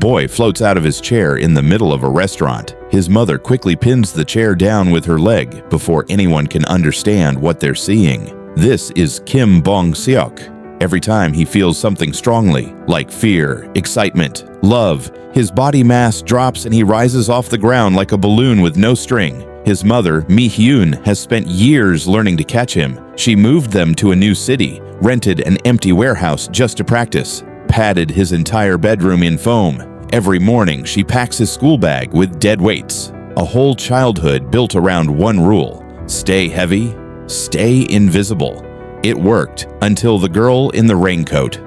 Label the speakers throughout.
Speaker 1: boy floats out of his chair in the middle of a restaurant. His mother quickly pins the chair down with her leg before anyone can understand what they're seeing. This is Kim Bong-seok. Every time he feels something strongly, like fear, excitement, love, his body mass drops and he rises off the ground like a balloon with no string. His mother, Mi-hyun, has spent years learning to catch him. She moved them to a new city, rented an empty warehouse just to practice, padded his entire bedroom in foam. Every morning, she packs his school bag with dead weights. A whole childhood built around one rule: stay heavy, stay invisible. It worked until the girl in the raincoat.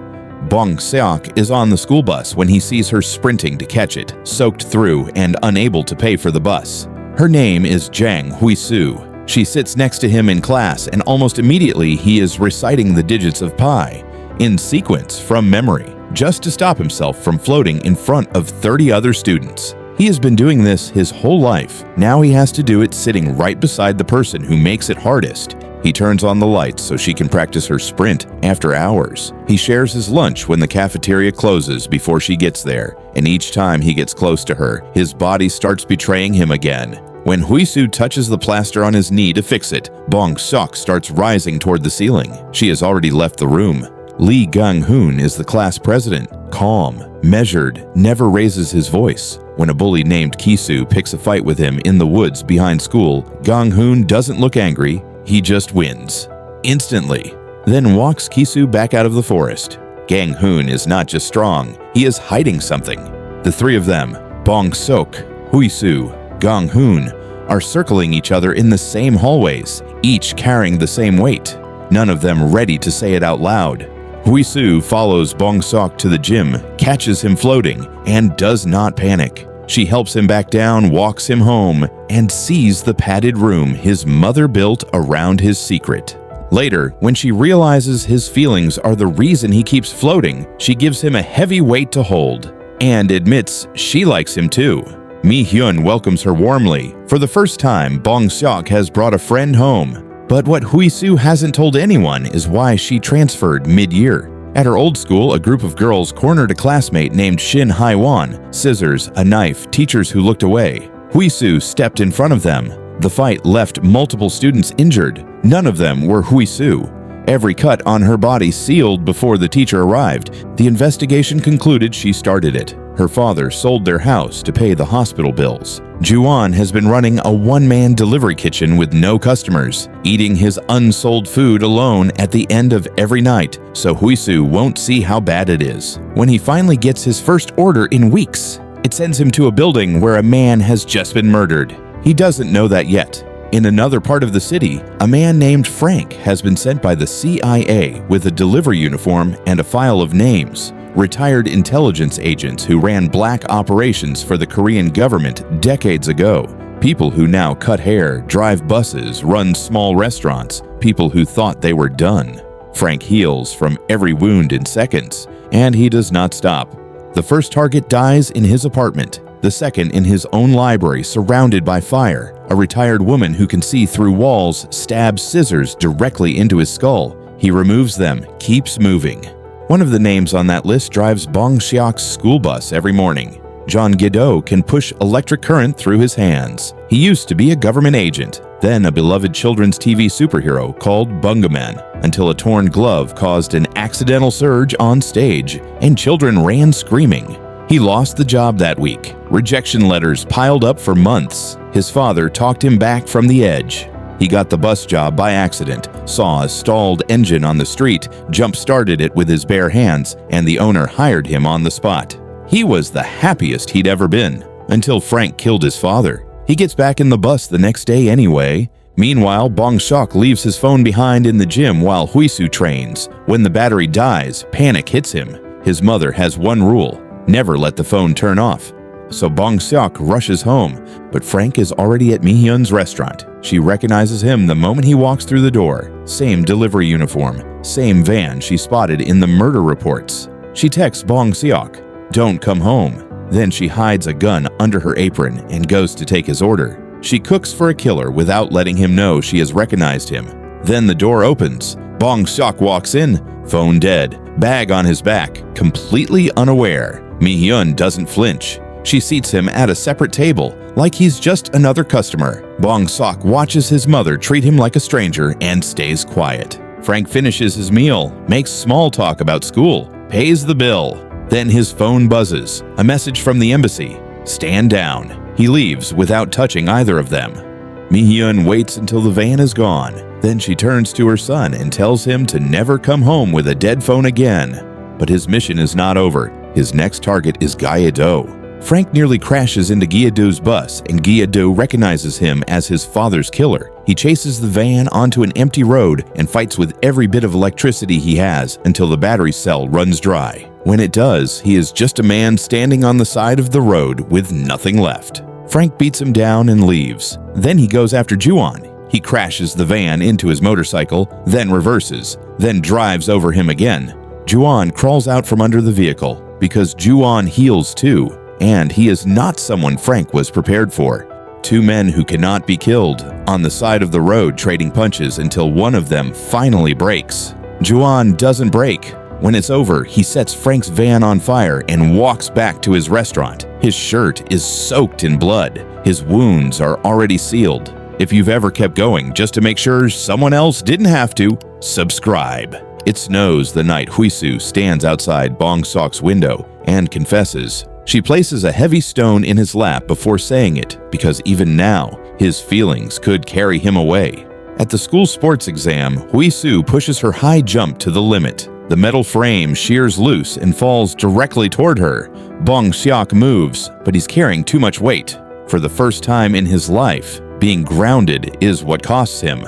Speaker 1: Bong-seok is on the school bus when he sees her sprinting to catch it, soaked through and unable to pay for the bus. Her name is Jang Hui-soo. She sits next to him in class, and almost immediately he is reciting the digits of pi in sequence from memory, just to stop himself from floating in front of 30 other students. He has been doing this his whole life. Now he has to do it sitting right beside the person who makes it hardest. He turns on the lights so she can practice her sprint after hours. He shares his lunch when the cafeteria closes before she gets there, and each time he gets close to her, his body starts betraying him again. When Hui-soo touches the plaster on his knee to fix it, Bong-seok starts rising toward the ceiling. She has already left the room. Lee Gang-hoon is the class president, calm, measured, never raises his voice. When a bully named Ki-soo picks a fight with him in the woods behind school, Gang-hoon doesn't look angry, he just wins. Instantly. Then walks Ki-soo back out of the forest. Gang-hoon is not just strong, he is hiding something. The three of them, Bong-seok, Hui-soo, Gang-hoon, are circling each other in the same hallways, each carrying the same weight, none of them ready to say it out loud. Hui-soo follows Bong-seok to the gym, catches him floating, and does not panic. She helps him back down, walks him home, and sees the padded room his mother built around his secret. Later, when she realizes his feelings are the reason he keeps floating, she gives him a heavy weight to hold, and admits she likes him too. Mi-hyun welcomes her warmly. For the first time, Bong-seok has brought a friend home. But what Hui-soo hasn't told anyone is why she transferred mid-year. At her old school, a group of girls cornered a classmate named Shin Hae-won. Scissors, a knife, teachers who looked away. Hui-soo stepped in front of them. The fight left multiple students injured. None of them were Hui-soo. Every cut on her body sealed before the teacher arrived. The investigation concluded she started it. Her father sold their house to pay the hospital bills. Ju-won has been running a one-man delivery kitchen with no customers, eating his unsold food alone at the end of every night, so Hui-soo won't see how bad it is. When he finally gets his first order in weeks, it sends him to a building where a man has just been murdered. He doesn't know that yet. In another part of the city, a man named Frank has been sent by the CIA with a delivery uniform and a file of names. Retired intelligence agents who ran black operations for the Korean government decades ago. People who now cut hair, drive buses, run small restaurants. People who thought they were done. Frank heals from every wound in seconds, and he does not stop. The first target dies in his apartment. The second in his own library surrounded by fire. A retired woman who can see through walls stabs scissors directly into his skull. He removes them, keeps moving. One of the names on that list drives Bong-seok's school bus every morning. John Guido can push electric current through his hands. He used to be a government agent, then a beloved children's TV superhero called Bungaman, until a torn glove caused an accidental surge on stage, and children ran screaming. He lost the job that week. Rejection letters piled up for months. His father talked him back from the edge. He got the bus job by accident, saw a stalled engine on the street, jump-started it with his bare hands, and the owner hired him on the spot. He was the happiest he'd ever been, until Frank killed his father. He gets back in the bus the next day anyway. Meanwhile, Bong-seok leaves his phone behind in the gym while Hui-soo trains. When the battery dies, panic hits him. His mother has one rule: never let the phone turn off. So Bong-seok rushes home, but Frank is already at Mi-hyun's restaurant. She recognizes him the moment he walks through the door. Same delivery uniform, same van she spotted in the murder reports. She texts Bong-seok, "Don't come home." Then she hides a gun under her apron and goes to take his order. She cooks for a killer without letting him know she has recognized him. Then the door opens. Bong-seok walks in, phone dead, bag on his back, completely unaware. Mi-hyun doesn't flinch. She seats him at a separate table, like he's just another customer. Bong-seok watches his mother treat him like a stranger and stays quiet. Frank finishes his meal, makes small talk about school, pays the bill. Then his phone buzzes, a message from the embassy. Stand down. He leaves without touching either of them. Mi-hyun waits until the van is gone. Then she turns to her son and tells him to never come home with a dead phone again. But his mission is not over. His next target is Gye-do. Frank nearly crashes into Gye-do's bus, and Gye-do recognizes him as his father's killer. He chases the van onto an empty road and fights with every bit of electricity he has until the battery cell runs dry. When it does, he is just a man standing on the side of the road with nothing left. Frank beats him down and leaves. Then he goes after Ju-won. He crashes the van into his motorcycle, then reverses, then drives over him again. Ju-won crawls out from under the vehicle because Ju-won heals too, and he is not someone Frank was prepared for. Two men who cannot be killed, on the side of the road trading punches until one of them finally breaks. Ju-won doesn't break. When it's over, he sets Frank's van on fire and walks back to his restaurant. His shirt is soaked in blood. His wounds are already sealed. If you've ever kept going just to make sure someone else didn't have to, subscribe. It snows the night Huisu stands outside Bong-seok's window and confesses. She places a heavy stone in his lap before saying it, because even now, his feelings could carry him away. At the school sports exam, Huisu pushes her high jump to the limit. The metal frame shears loose and falls directly toward her. Bong-seok moves, but he's carrying too much weight. For the first time in his life, being grounded is what costs him.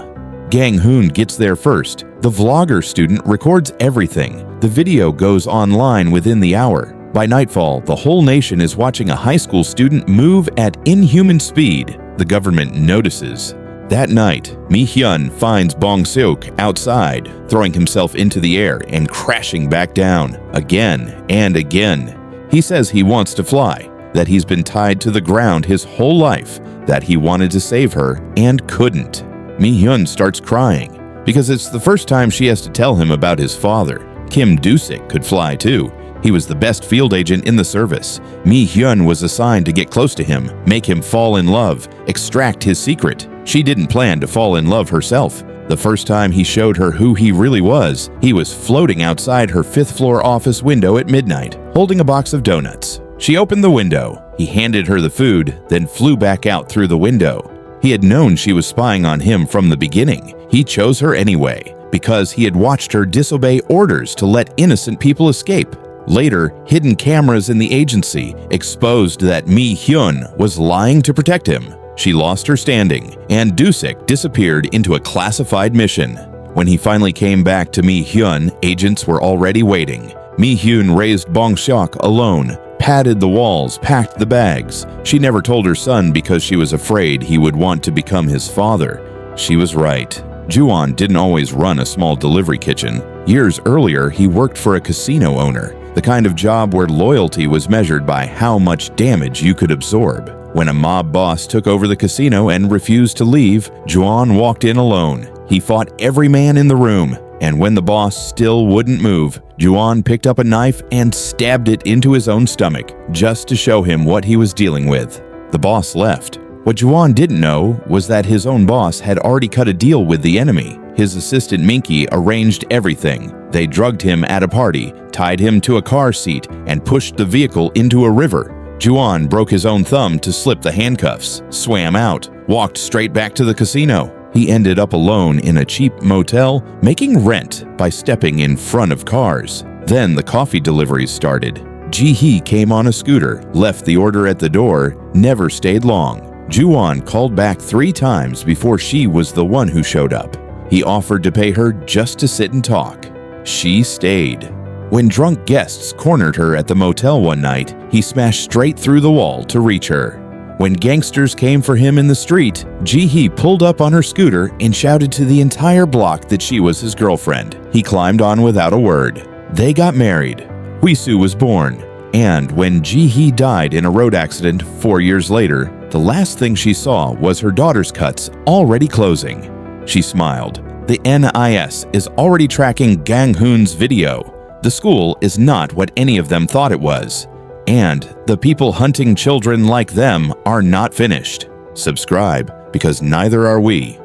Speaker 1: Gang-hoon gets there first. The vlogger student records everything. The video goes online within the hour. By nightfall, the whole nation is watching a high school student move at inhuman speed. The government notices. That night, Mi-hyun finds Bong-seok outside, throwing himself into the air and crashing back down, again and again. He says he wants to fly, that he's been tied to the ground his whole life, that he wanted to save her and couldn't. Mi-hyun starts crying, because it's the first time she has to tell him about his father. Kim Do-sik could fly too. He was the best field agent in the service. Mi-hyun was assigned to get close to him, make him fall in love, extract his secret. She didn't plan to fall in love herself. The first time he showed her who he really was, he was floating outside her 5th floor office window at midnight, holding a box of donuts. She opened the window. He handed her the food, then flew back out through the window. He had known she was spying on him from the beginning. He chose her anyway, because he had watched her disobey orders to let innocent people escape. Later, hidden cameras in the agency exposed that Mi-hyun was lying to protect him. She lost her standing, and Do-sik disappeared into a classified mission. When he finally came back to Mi-hyun, agents were already waiting. Mi-hyun raised Bong-seok alone, padded the walls, packed the bags. She never told her son because she was afraid he would want to become his father. She was right. Ju-won didn't always run a small delivery kitchen. Years earlier, he worked for a casino owner, the kind of job where loyalty was measured by how much damage you could absorb. When a mob boss took over the casino and refused to leave, Ju-won walked in alone. He fought every man in the room, and when the boss still wouldn't move, Ju-won picked up a knife and stabbed it into his own stomach, just to show him what he was dealing with. The boss left. What Ju-won didn't know was that his own boss had already cut a deal with the enemy. His assistant Minky arranged everything. They drugged him at a party, tied him to a car seat, and pushed the vehicle into a river. Ju-won broke his own thumb to slip the handcuffs, swam out, walked straight back to the casino. He ended up alone in a cheap motel, making rent by stepping in front of cars. Then the coffee deliveries started. Ji-hee came on a scooter, left the order at the door, never stayed long. Ju-won called back 3 times before she was the one who showed up. He offered to pay her just to sit and talk. She stayed. When drunk guests cornered her at the motel one night, he smashed straight through the wall to reach her. When gangsters came for him in the street, Ji-hee pulled up on her scooter and shouted to the entire block that she was his girlfriend. He climbed on without a word. They got married. Huisu was born. And when Ji-hee died in a road accident 4 years later, the last thing she saw was her daughter's cuts already closing. She smiled. The NIS is already tracking Gang-hoon's video. The school is not what any of them thought it was. And the people hunting children like them are not finished. Subscribe, because neither are we.